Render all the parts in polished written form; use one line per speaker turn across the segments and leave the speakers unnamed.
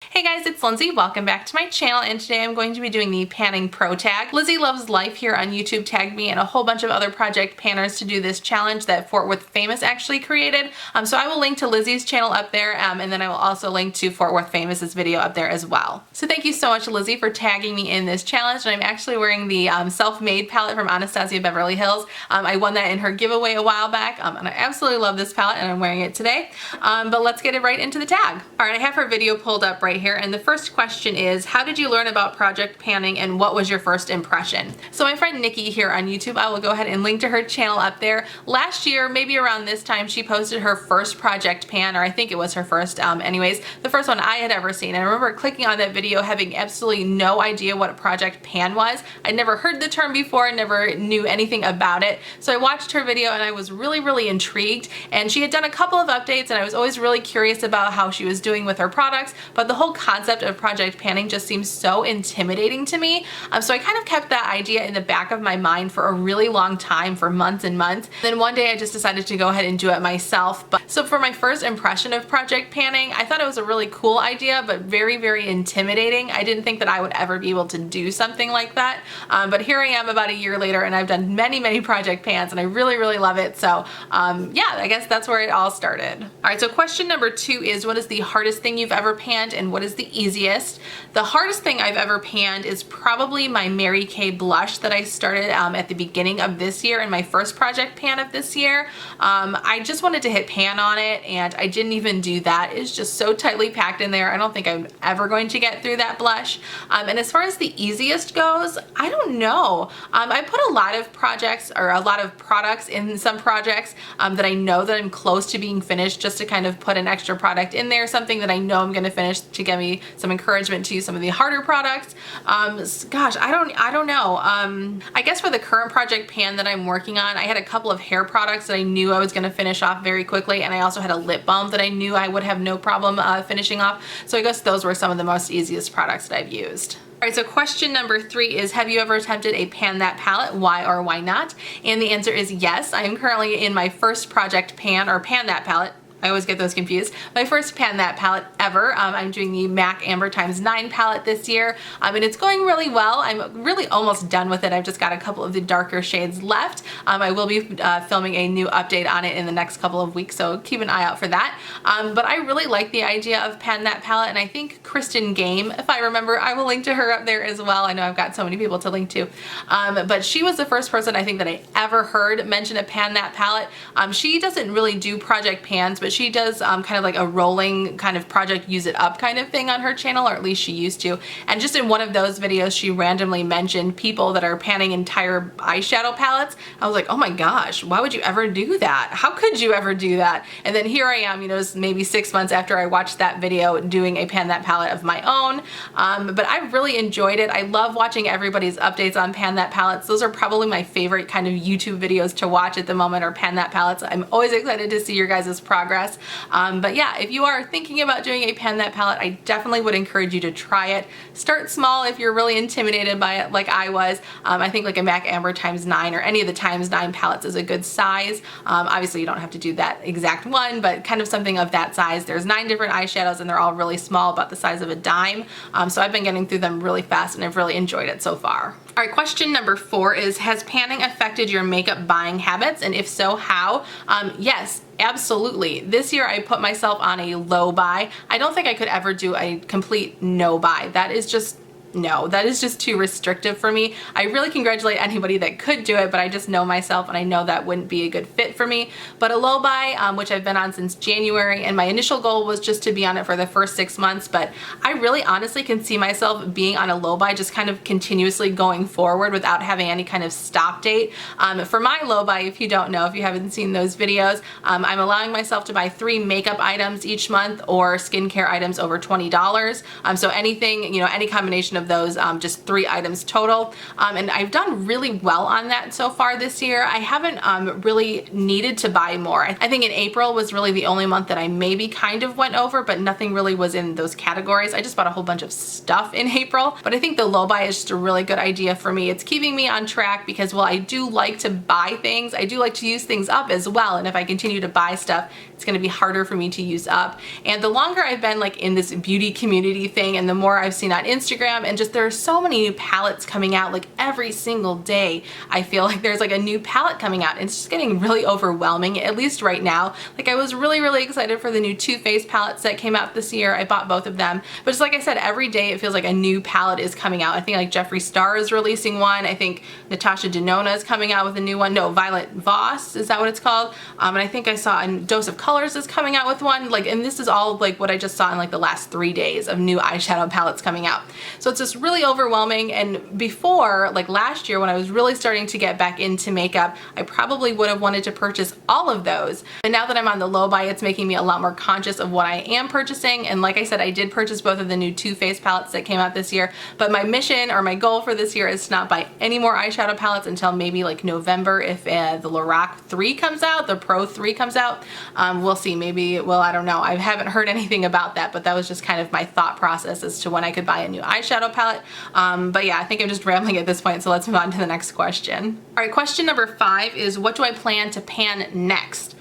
Hey guys, it's Lindsay. Welcome back to my channel, and today I'm going to be doing the panning pro tag. Lizzie Loves Life here on YouTube tagged me and a whole bunch of other project panners to do this challenge that Fort Worth Famous actually created. So I will link to Lizzie's channel up there, and then I will also link to Fort Worth Famous's video up there as well. So thank you so much, Lizzie, for tagging me in this challenge. And I'm actually wearing the self-made palette from Anastasia Beverly Hills. I won that in her giveaway a while back, and I absolutely love this palette, and I'm wearing it today. But let's get it right into the tag. All right, I have her video pulled up right here, and the first question is, how did you learn about project panning and what was your first impression? So my friend Nikki here on YouTube, I will go ahead and link to her channel up there. Last year, maybe around this time, she posted her first project pan, or I think it was her first, anyways, the first one I had ever seen. And I remember clicking on that video having absolutely no idea what a project pan was. I'd never heard the term before, never knew anything about it. So I watched her video and I was really intrigued, and she had done a couple of updates, and I was always really curious about how she was doing with her products, but the whole concept of project panning just seems so intimidating to me. So I kind of kept that idea in the back of my mind for a really long time, for months and months. Then one day I just decided to go ahead and do it myself. So for my first impression of project panning, I thought it was a really cool idea, but very intimidating. I didn't think that I would ever be able to do something like that. But here I am about a year later, and I've done many project pans, and I really love it. So yeah, I guess that's where it all started. All right, so question number 2 is, what is the hardest thing you've ever panned and what is the easiest? The hardest thing I've ever panned is probably my Mary Kay blush that I started at the beginning of this year in my first project pan of this year. I just wanted to hit pan on it, and I didn't even do that. It's just so tightly packed in there. I don't think I'm ever going to get through that blush. And as far as the easiest goes, I don't know. I put a lot of projects or a lot of products in some projects that I know that I'm close to being finished, just to kind of put an extra product in there, something that I know I'm going to finish to give me some encouragement to use some of the harder products. Gosh, I don't know. I guess for the current project pan that I'm working on, I had a couple of hair products that I knew I was going to finish off very quickly, and I also had a lip balm that I knew I would have no problem finishing off. So I guess those were some of the most easiest products that I've used. All right, so question number 3 is, have you ever attempted a Pan That palette? Why or why not? And the answer is yes. I am currently in my first project pan, or Pan That palette. I always get those confused. My first Pan That palette ever. I'm doing the MAC Amber x9 palette this year, and it's going really well. I'm really almost done with it. I've just got a couple of the darker shades left. I will be filming a new update on it in the next couple of weeks, so keep an eye out for that. But I really like the idea of Pan That palette, and I think Kristen Game, if I remember, I will link to her up there as well. I know I've got so many people to link to. But she was the first person I think that I ever heard mention a Pan That palette. She doesn't really do project pans, but she does kind of like a rolling kind of project use it up kind of thing on her channel, or at least she used to. And just in one of those videos, she randomly mentioned people that are panning entire eyeshadow palettes. I was like, oh my gosh, why would you ever do that? How could you ever do that? And then here I am, you know, maybe 6 months after I watched that video, doing a Pan That palette of my own. But I really enjoyed it. I love watching everybody's updates on Pan That palettes. Those are probably my favorite kind of YouTube videos to watch at the moment, are Pan That palettes. I'm always excited to see your guys' progress. But yeah, if you are thinking about doing a Pan That palette, I definitely would encourage you to try it. Start small if you're really intimidated by it like I was. I think like a MAC Amber x9 or any of the x9 palettes is a good size. Obviously you don't have to do that exact one, but kind of something of that size. There's 9 different eyeshadows, and they're all really small, about the size of a dime. So I've been getting through them really fast, and I've really enjoyed it so far. All right, question number 4 is, has panning affected your makeup buying habits? And if so, how? Yes, absolutely. This year I put myself on a low buy. I don't think I could ever do a complete no buy. That is just no, that is just too restrictive for me. I really congratulate anybody that could do it, but I just know myself and I know that wouldn't be a good fit for me. But a low buy, which I've been on since January, and my initial goal was just to be on it for the first 6 months, but I really honestly can see myself being on a low buy, just kind of continuously going forward without having any kind of stop date. For my low buy, if you don't know, if you haven't seen those videos, I'm allowing myself to buy 3 makeup items each month or skincare items over $20. So anything, you know, any combination of of those, just 3 items total. And I've done really well on that so far this year. I haven't really needed to buy more. I think in April was really the only month that I maybe kind of went over, but nothing really was in those categories. I just bought a whole bunch of stuff in April, but I think the low buy is just a really good idea for me. It's keeping me on track because while I do like to buy things, I do like to use things up as well. And if I continue to buy stuff, it's going to be harder for me to use up. And the longer I've been like in this beauty community thing, and the more I've seen on Instagram, and just there are so many new palettes coming out like every single day. I feel like there's like a new palette coming out, and it's just getting really overwhelming, at least right now. Like I was really excited for the new Too Faced palettes that came out this year. I bought both of them, but just like I said, every day it feels like a new palette is coming out. I think like Jeffree Star is releasing one. I think Natasha Denona is coming out with a new one. No, Violet Voss, is that what it's called? And I think I saw a Dose of Colors is coming out with one. Like, and this is all like what I just saw in like the last 3 days of new eyeshadow palettes coming out. So it's just really overwhelming. And before, like last year when I was really starting to get back into makeup, I probably would have wanted to purchase all of those. And now that I'm on the low buy, it's making me a lot more conscious of what I am purchasing. And like I said, I did purchase both of the new Too Faced palettes that came out this year, but my mission or my goal for this year is to not buy any more eyeshadow palettes until maybe like November if the Lorac 3 comes out, the Pro 3 comes out. We'll see, maybe, well, I don't know. I haven't heard anything about that, but that was just kind of my thought process as to when I could buy a new eyeshadow palette. But yeah, I think I'm just rambling at this point, so let's move on to the next question. All right, question number 5 is, what do I plan to pan next?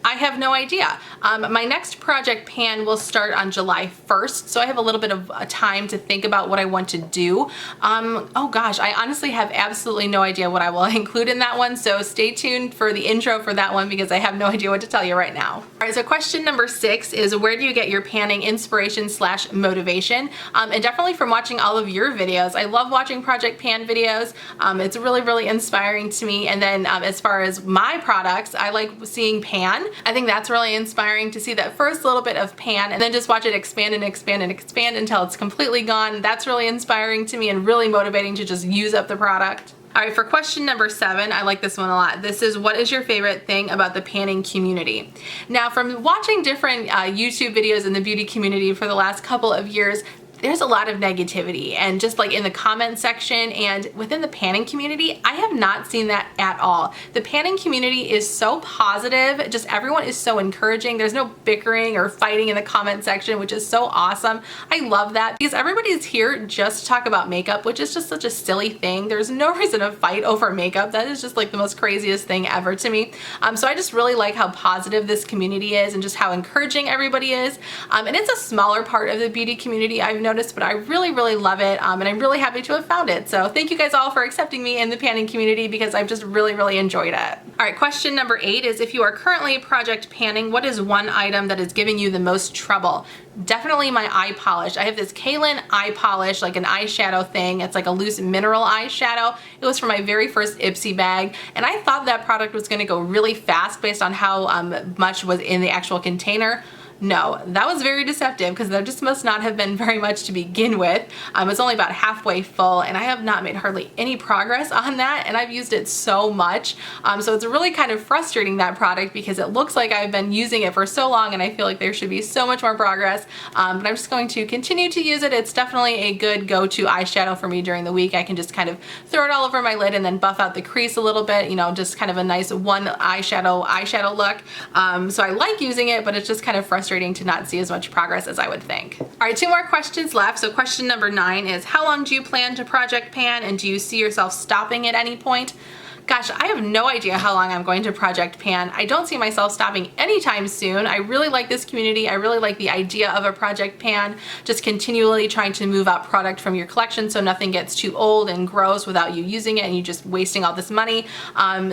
I have no idea. My next project pan will start on July 1st, so I have a little bit of time to think about what I want to do. Oh gosh, I honestly have absolutely no idea what I will include in that one, so stay tuned for the intro for that one because I have no idea what to tell you right now. All right, so question number 6 is, where do you get your panning inspiration / motivation? And definitely from watching all of your videos. I love watching Project Pan videos. It's really inspiring to me. And then as far as my products, I like seeing pan. I think that's really inspiring to see that first little bit of pan and then just watch it expand and expand and expand until it's completely gone. That's really inspiring to me and really motivating to just use up the product. All right, for question number 7, I like this one a lot. This is, what is your favorite thing about the panning community? Now, from watching different YouTube videos in the beauty community for the last couple of years, there's a lot of negativity, and just like in the comment section and within the panning community, I have not seen that at all. The panning community is so positive, just everyone is so encouraging. There's no bickering or fighting in the comment section, which is so awesome. I love that because everybody's here just to talk about makeup, which is just such a silly thing. There's no reason to fight over makeup. That is just like the most craziest thing ever to me. So I just really like how positive this community is and just how encouraging everybody is. And it's a smaller part of the beauty community, I've noticed, but I really love it, and I'm really happy to have found it. So thank you guys all for accepting me in the panning community because I've just really enjoyed it. All right, question number 8 is, if you are currently project panning, what is one item that is giving you the most trouble? Definitely my eye polish. I have this Kaylin eye polish, like an eyeshadow thing. It's like a loose mineral eyeshadow. It was from my very first Ipsy bag, and I thought that product was gonna go really fast based on how much was in the actual container. No, that was very deceptive because there just must not have been very much to begin with. It's only about halfway full, and I have not made hardly any progress on that, and I've used it so much. So it's really kind of frustrating, that product, because it looks like I've been using it for so long and I feel like there should be so much more progress. But I'm just going to continue to use it. It's definitely a good go-to eyeshadow for me during the week. I can just kind of throw it all over my lid and then buff out the crease a little bit, you know, just kind of a nice one eyeshadow look. So I like using it, but it's just kind of frustrating to not see as much progress as I would think. All right, 2 more questions left. So question number 9 is, how long do you plan to project pan, and do you see yourself stopping at any point? Gosh, I have no idea how long I'm going to project pan. I don't see myself stopping anytime soon. I really like this community. I really like the idea of a project pan, just continually trying to move out product from your collection so nothing gets too old and gross without you using it and you just wasting all this money.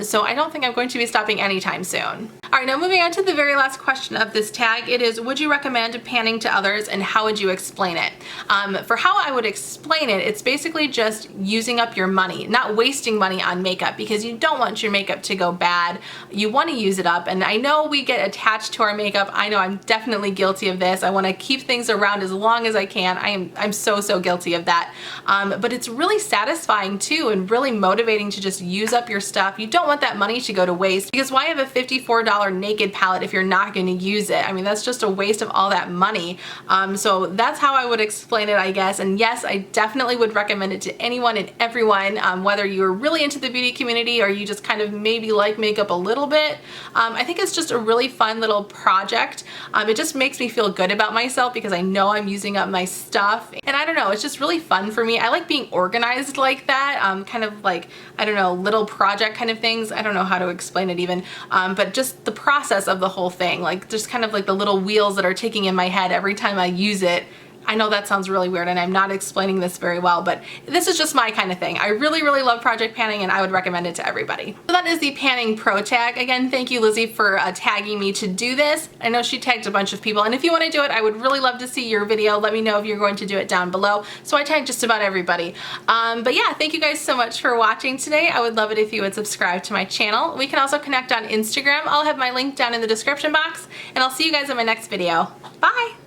So I don't think I'm going to be stopping anytime soon. All right, now moving on to the very last question of this tag. It is, would you recommend panning to others, and how would you explain it? For how I would explain it, it's basically just using up your money, not wasting money on makeup, because because you don't want your makeup to go bad. You want to use it up, and I know we get attached to our makeup. I know I'm definitely guilty of this. I want to keep things around as long as I can. I'm so guilty of that. But it's really satisfying too, and really motivating to just use up your stuff. You don't want that money to go to waste, because why have a $54 naked palette if you're not going to use it? I mean, that's just a waste of all that money. So that's how I would explain it, I guess. And yes, I definitely would recommend it to anyone and everyone, whether you're really into the beauty community or you just kind of maybe like makeup a little bit. I think it's just a really fun little project. It just makes me feel good about myself because I know I'm using up my stuff. And I don't know, it's just really fun for me. I like being organized like that, kind of like, I don't know, little project kind of things. I don't know how to explain it even, but just the process of the whole thing, like just kind of like the little wheels that are ticking in my head every time I use it. I know that sounds really weird and I'm not explaining this very well, but this is just my kind of thing. I really love project panning and I would recommend it to everybody. So that is the Panning Pro Tag. Again, thank you, Lizzie, for tagging me to do this. I know she tagged a bunch of people, and if you want to do it, I would really love to see your video. Let me know if you're going to do it down below. So I tagged just about everybody. But yeah, thank you guys so much for watching today. I would love it if you would subscribe to my channel. We can also connect on Instagram. I'll have my link down in the description box, and I'll see you guys in my next video. Bye!